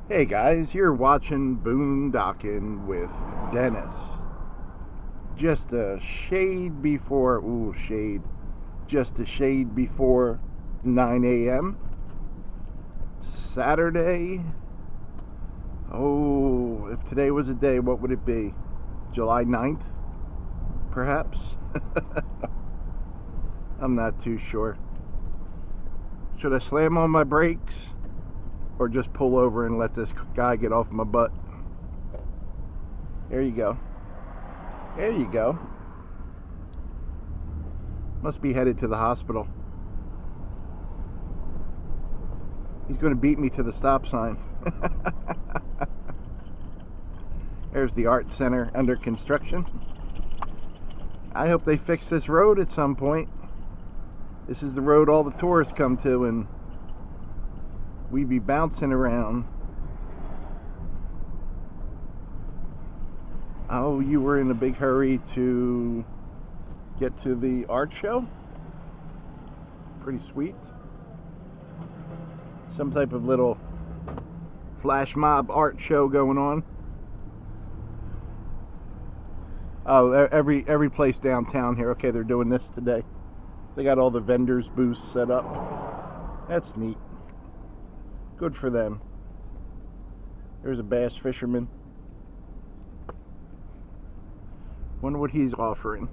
Hey guys, you're watching Boondocking with Dennis. Just a shade before, just a shade before 9 a.m. Saturday. Oh, if today was a day, what would it be? July 9th, perhaps? I'm not too sure. Should I slam on my brakes or just pull over and let this guy get off my butt? There you go. There you go. Must be headed to the hospital. He's going to beat me to the stop sign. There's the art center under construction. I hope they fix this road at some point. This is the road all the tourists come to, and we be bouncing around. Oh, you were in a big hurry to get to the art show? Pretty sweet. Some type of little flash mob art show going on. Oh, every place downtown here. Okay, they're doing this today. They got all the vendors' booths set up. That's neat. Good for them. There's a bass fisherman. Wonder what he's offering.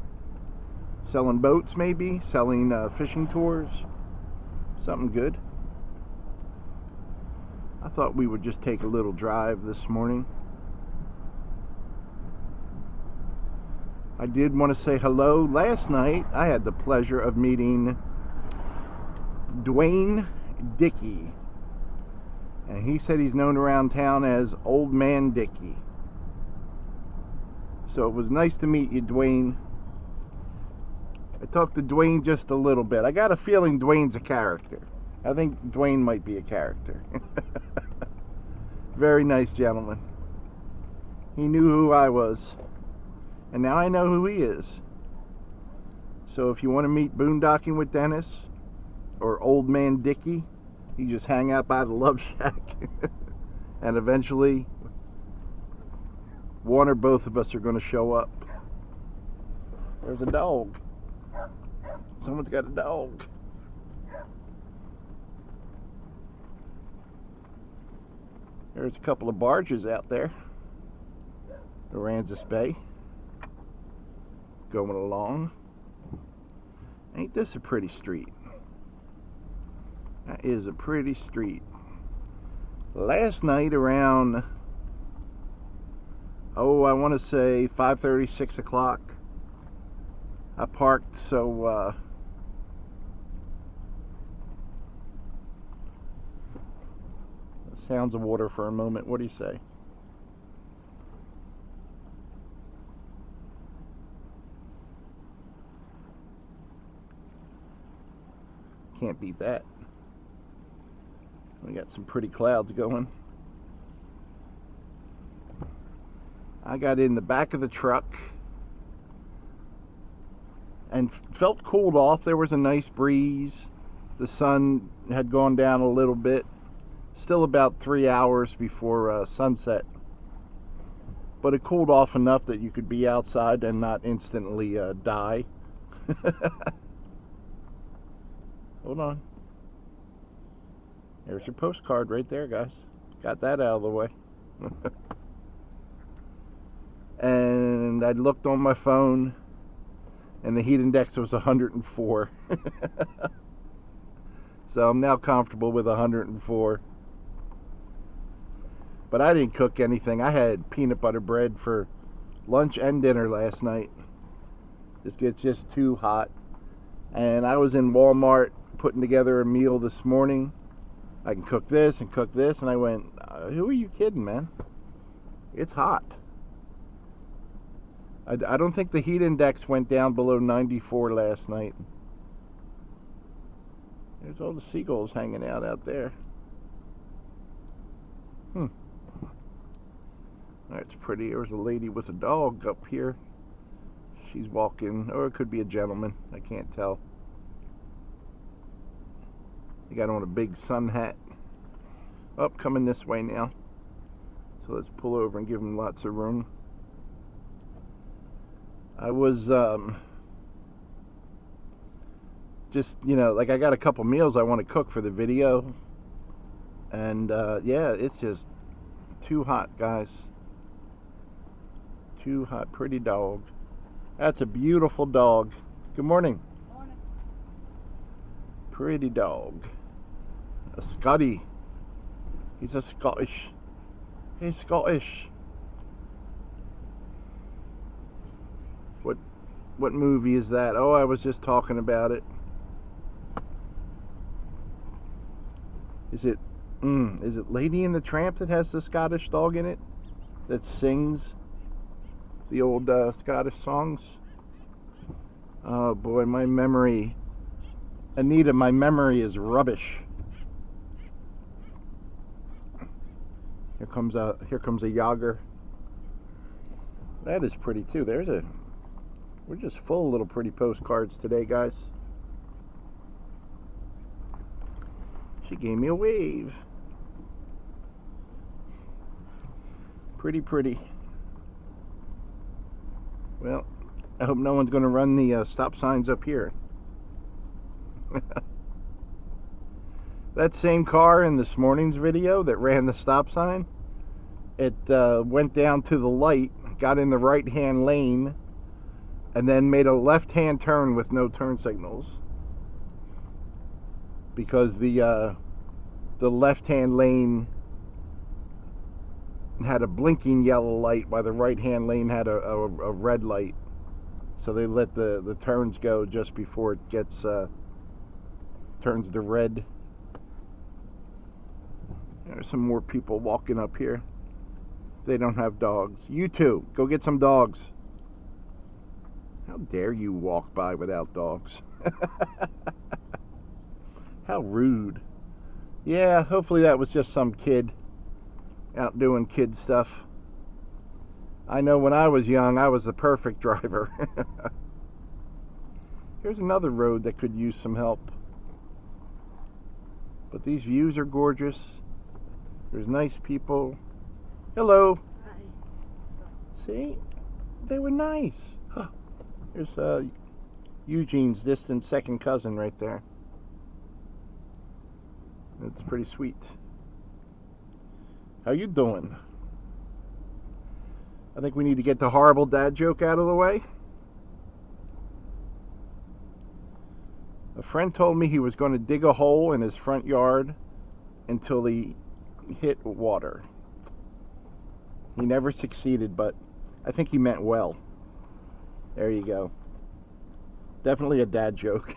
Selling boats, maybe? Selling fishing tours? Something good. I thought we would just take a little drive this morning. I did want to say hello. Last night, I had the pleasure of meeting Man Dicky. And he said he's known around town as Old Man Dicky. So it was nice to meet you, Dwayne. I talked to Dwayne just a little bit. I got a feeling Dwayne's a character. I think Dwayne might be a character. Very nice gentleman. He knew who I was. And now I know who he is. So if you want to meet Boondocking with Dennis or Old Man Dicky, you just hang out by the Love Shack. And eventually, one or both of us are going to show up. There's a dog. Someone's got a dog. There's a couple of barges out there. Aransas Bay. Going along. Ain't this a pretty street? That is a pretty street. Last night around, I want to say 5:30, 6 o'clock, I parked so sounds of water for a moment. What do you say? Can't beat that. We got some pretty clouds going. I got in the back of the truck and felt cooled off. There was a nice breeze. The sun had gone down a little bit. Still about 3 hours before sunset. But it cooled off enough that you could be outside and not instantly die. Hold on. There's your postcard right there, guys. Got that out of the way. And I looked on my phone, and the heat index was 104. So I'm now comfortable with 104. But I didn't cook anything. I had peanut butter bread for lunch and dinner last night. This gets just too hot. And I was in Walmart putting together a meal this morning. I can cook this and cook this. And I went, who are you kidding, man? It's hot. I don't think the heat index went down below 94 last night. There's all the seagulls hanging out there. That's pretty. There's a lady with a dog up here. She's walking, or it could be a gentleman. I can't tell. He got on a big sun hat. Oh, coming this way now. So let's pull over and give him lots of room. I was just, you know, like I got a couple meals I want to cook for the video. And yeah, it's just too hot, guys. Too hot. Pretty dog. That's a beautiful dog. Good morning. Morning. Pretty dog. A Scotty. He's a Scottish. He's Scottish. What movie is that? Oh, I was just talking about it. Is it Lady and the Tramp that has the Scottish dog in it? That sings the old Scottish songs? Oh boy, my memory. Anita, my memory is rubbish. Here comes a Yager. That is pretty too. We're just full of little pretty postcards today, guys. She gave me a wave. Pretty. Well, I hope no one's going to run the stop signs up here. That same car in this morning's video that ran the stop sign, it went down to the light, got in the right-hand lane, and then made a left-hand turn with no turn signals. Because the left-hand lane had a blinking yellow light while the right-hand lane had a red light. So they let the turns go just before it gets turns to red. There's some more people walking up here. They don't have dogs. You two, go get some dogs. How dare you walk by without dogs? How rude. Yeah, hopefully that was just some kid out doing kid stuff. I know when I was young, I was the perfect driver. Here's another road that could use some help. But these views are gorgeous. There's nice people. Hello. Hi. See? They were nice. There's Eugene's distant second cousin right there. That's pretty sweet. How you doing? I think we need to get the horrible dad joke out of the way. A friend told me he was going to dig a hole in his front yard until he hit water. He never succeeded, but I think he meant well. There you go. Definitely a dad joke.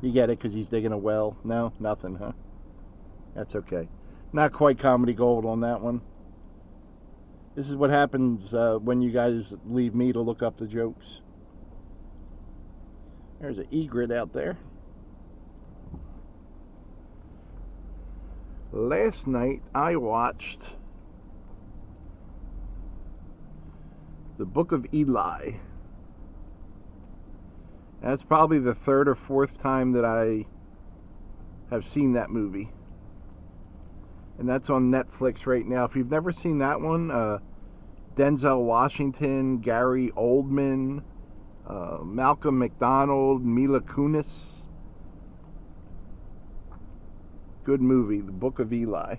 You get it because he's digging a well? No? Nothing, huh? That's okay. Not quite comedy gold on that one. This is what happens when you guys leave me to look up the jokes. There's an egret out there. Last night I watched The Book of Eli. That's probably the third or fourth time that I have seen that movie. And that's on Netflix right now. If you've never seen that one, Denzel Washington, Gary Oldman, Malcolm McDonald, Mila Kunis. Good movie, The Book of Eli.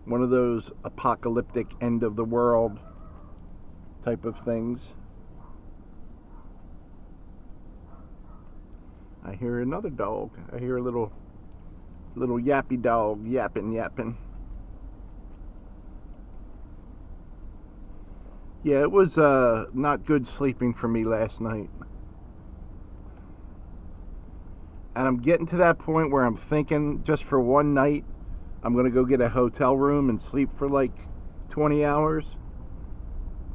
One of those apocalyptic end of the world type of things. I hear another dog. I hear a little yappy dog yapping. Yeah, it was not good sleeping for me last night. And I'm getting to that point where I'm thinking just for one night I'm going to go get a hotel room and sleep for like 20 hours.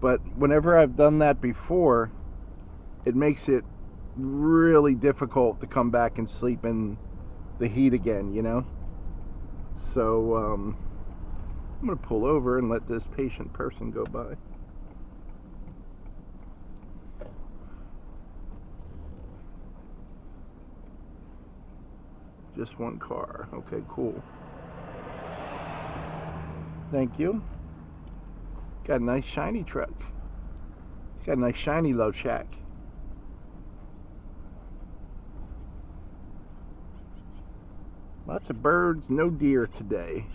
But whenever I've done that before, it makes it really difficult to come back and sleep in the heat again, you know? So I'm going to pull over and let this patient person go by. Just one car. Okay, cool. Thank you. Got a nice shiny truck. It's got a nice shiny love shack. Lots of birds, no deer today.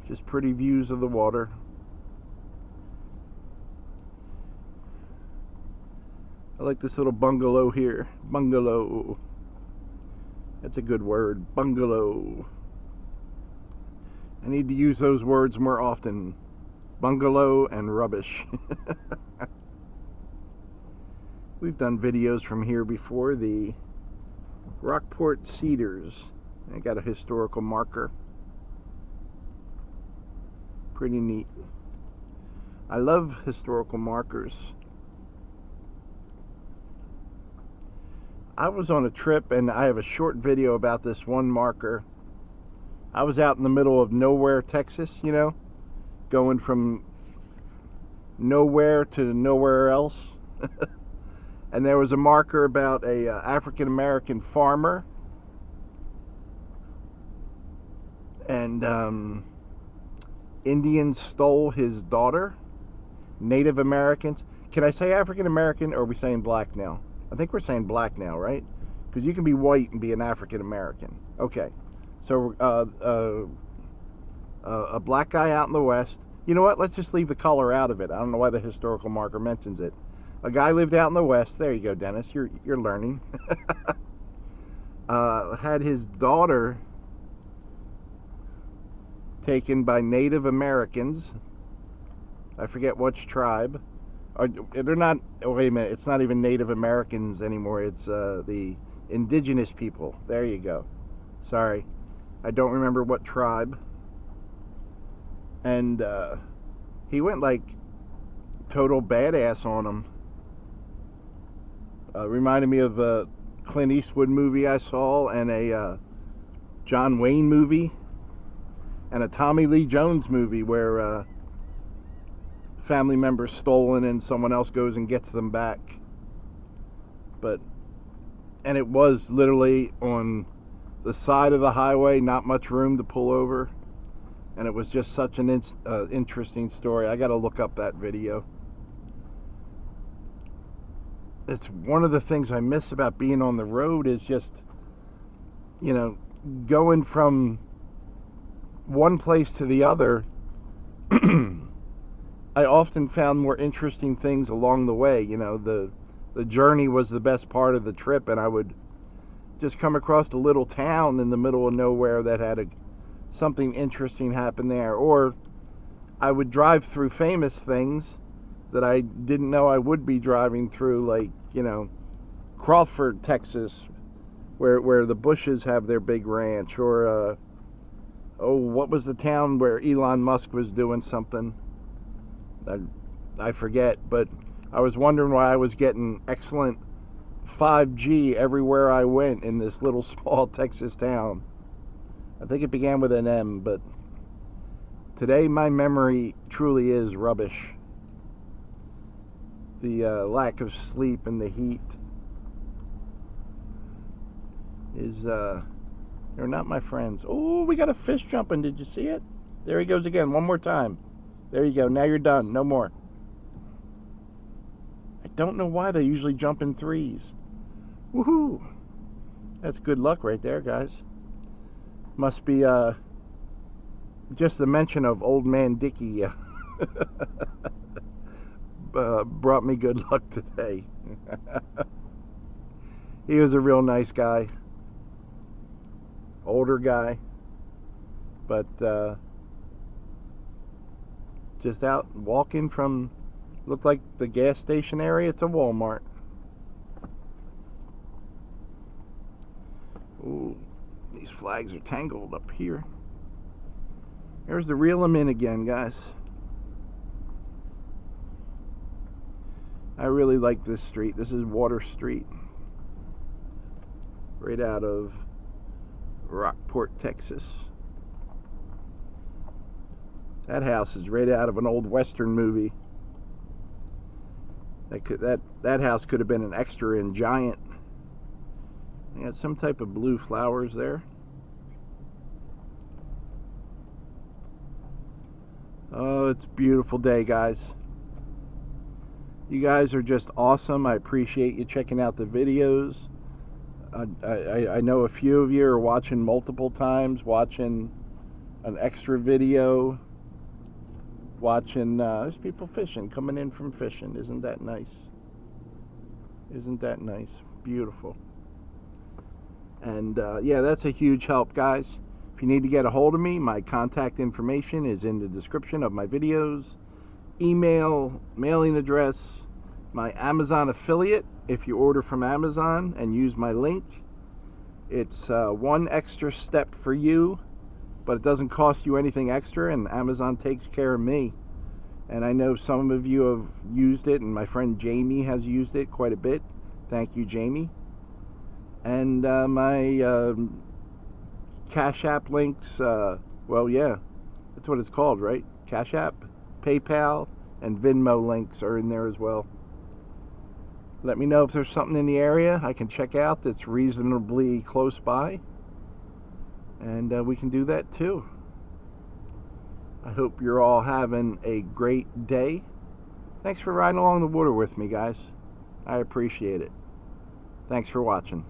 Just pretty views of the water. I like this little bungalow here. Bungalow. That's a good word. Bungalow. I need to use those words more often. Bungalow and rubbish. We've done videos from here before. The Rockport Cedars. I got a historical marker. Pretty neat. I love historical markers. I was on a trip, and I have a short video about this one marker. I was out in the middle of nowhere, Texas, you know, going from nowhere to nowhere else. And there was a marker about a African-American farmer. And Indians stole his daughter. Native Americans. Can I say African-American, or are we saying black now? I think we're saying black now, right? Because you can be white and be an African-American. Okay. So a black guy out in the West. You know what? Let's just leave the color out of it. I don't know why the historical marker mentions it. A guy lived out in the West. There you go, Dennis. You're learning. Had his daughter taken by Native Americans. I forget which tribe. They're not. Oh, wait a minute. It's not even Native Americans anymore. It's the indigenous people. There you go. Sorry, I don't remember what tribe. And he went like total badass on them. Reminded me of a Clint Eastwood movie I saw, and a John Wayne movie, and a Tommy Lee Jones movie where family members stolen and someone else goes and gets them back. And it was literally on the side of the highway, not much room to pull over, and it was just such an interesting story. I got to look up that video. It's one of the things I miss about being on the road is just, you know, going from one place to the other. I often found more interesting things along the way. You know, the journey was the best part of the trip, and I would just come across a little town in the middle of nowhere that had something interesting happen there. Or I would drive through famous things that I didn't know I would be driving through, like, you know, Rockport, Texas, where the Bushes have their big ranch. Or, what was the town where Elon Musk was doing something? I forget, but I was wondering why I was getting excellent 5G everywhere I went in this little small Texas town. I think it began with an M, but today my memory truly is rubbish. The lack of sleep and the heat is, they're not my friends. Oh, we got a fish jumping. Did you see it? There he goes again. One more time. There you go. Now you're done. No more. I don't know why they usually jump in threes. Woohoo! That's good luck right there, guys. Must be just the mention of old Man Dicky brought me good luck today. He was a real nice guy. Older guy. But just out walking from, looked like the gas station area to Walmart. Ooh, these flags are tangled up here. There's the reel 'em in again, guys. I really like this street. This is Water Street. Right out of Rockport, Texas. That house is right out of an old Western movie. That house could have been an extra in Giant. They had some type of blue flowers there. Oh, it's a beautiful day, guys. You guys are just awesome. I appreciate you checking out the videos. I know a few of you are watching multiple times, watching an extra video, watching, there's people fishing, coming in from fishing. Isn't that nice? Isn't that nice? Beautiful. And yeah, that's a huge help, guys. If you need to get a hold of me, my contact information is in the description of my videos. Email, mailing address, my Amazon affiliate. If you order from Amazon and use my link, it's one extra step for you, but it doesn't cost you anything extra, and Amazon takes care of me. And I know some of you have used it, and my friend Jamie has used it quite a bit. Thank you, Jamie. And my Cash App links, well, yeah, that's what it's called, right? Cash App, PayPal, and Venmo links are in there as well. Let me know if there's something in the area I can check out that's reasonably close by, and we can do that too. I hope you're all having a great day. Thanks for riding along the water with me, guys. I appreciate it. Thanks for watching.